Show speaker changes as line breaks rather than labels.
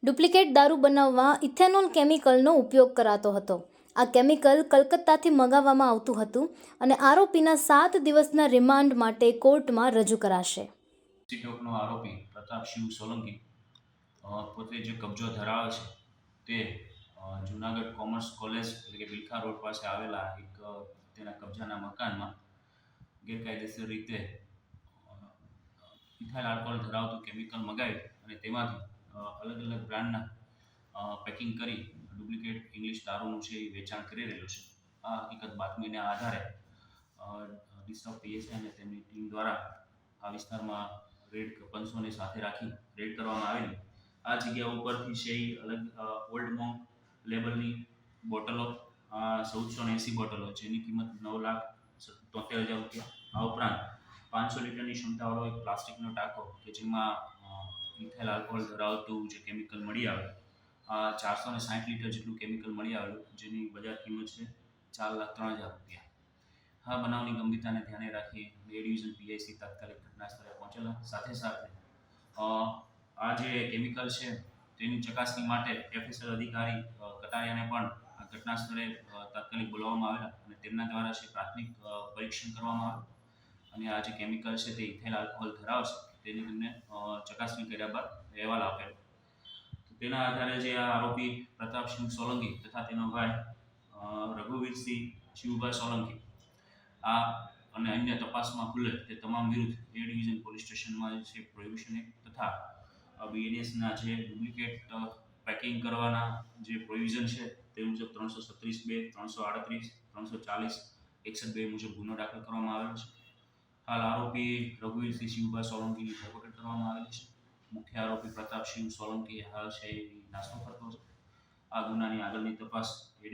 Duplicate દારૂ બનાવવા ethanol કેમિકલનો ઉપયોગ કરાતો હતો. આ કેમિકલ કલકત્તાથી મંગાવવામાં આવતું હતું અને આરોપીના 7 દિવસના રિમાન્ડ માટે કોર્ટમાં રજૂ કરાશે.
નો આરોપી પ્રતાપ શિવ સોલંકી પોતે જે કબજો ધરાવે છે તે જુનાગઢ કોમર્સ કોલેજ એટલે કે બિલખા રોડ પાસે આવેલા એક તેના કબજાના મકાનમાં ગેરકાયદેસર રીતે ઇથાઇલ આલ્કોહોલ ધરાવતું કેમિકલ મગાવી અને તેમાંથી અલગ અલગ બ્રાન્ડના પેકિંગ કરી ડુપ્લિકેટ ઇંગ્લિશ દારૂનું છે એ વેચાણ કરી રહેલું છે. આ હકીકત બાતમીના આધારે ડિસ્ટ્રિક્ટ પીએસઆઈ અને તેમની ટીમ દ્વારા આ વિસ્તારમાં રેડ પંચોને સાથે રાખી રેડ કરવામાં આવેલી. આ જગ્યા ઉપરથી છે અલગ ઓલ્ડ મોંક લેબલની બોટલો 1480 બોટલો જેની કિંમત 9,73,000 રૂપિયા. આ ઉપરાંત 500 લીટરની ક્ષમતાવાળો એક પ્લાસ્ટિકનો ટાંકો કે જેમાં ઇથાઇલ આલ્કોહોલ ધરાવતું જે કેમિકલ મળી આવે 460 લીટર જેટલું કેમિકલ મળી આવેલું જેની બજાર કિંમત છે 4,03,000 રૂપિયા. આ બનાવની ગંભીરતાને ધ્યાને રાખી બે ડિવિઝન પીઆઈસી તાત્કાલિક ઘટના સ્થળે પહોંચેલા. સાથે સાથે આ જે કેમિકલ છે તેની ચકાસણી માટે એફએસએલ અધિકારી કટારિયાને પણ આ ઘટના સ્થળે તાત્કાલિક બોલાવવામાં આવેલા અને તેમના દ્વારા છે પ્રાથમિક પરીક્ષણ કરવામાં આવ્યું અને આ જે કેમિકલ છે તે ઇથાઇલ આલ્કોહોલ ધરાવશે તેની તેમને ચકાસણી કર્યા બાદ અહેવાલ આપેલો. તેના આધારે જે આ આરોપી પ્રતાપસિંહ સોલંકી તથા તેનો ભાઈ રઘુવીરસિંહ શિવભાઈ સોલંકી આ અને અન્ય તપાસમાં ખુલે તે તમામ વિરુદ્ધ એ ડિવિઝન પોલીસ સ્ટેશનમાં છે પ્રોહિબિશન એક્ટ તથા બીએનએસના જે ડુપ્લિકેટ પેકિંગ કરવાના જે પ્રોવિઝન છે તે મુજબ 337(2), 338, 340, 61(2) મુજબ ગુનો દાખલ કરવામાં આવેલો છે. હાલ આરોપી રઘુવીરસિંહ શિવભાઈ સોલંકીની ધરપકડ કરવામાં આવેલી છે. મુખ્ય આરોપી પ્રતાપસિંહ સોલંકી હાલ છે નાસ્તો કરતો છે. આ ગુનાની આગળની તપાસ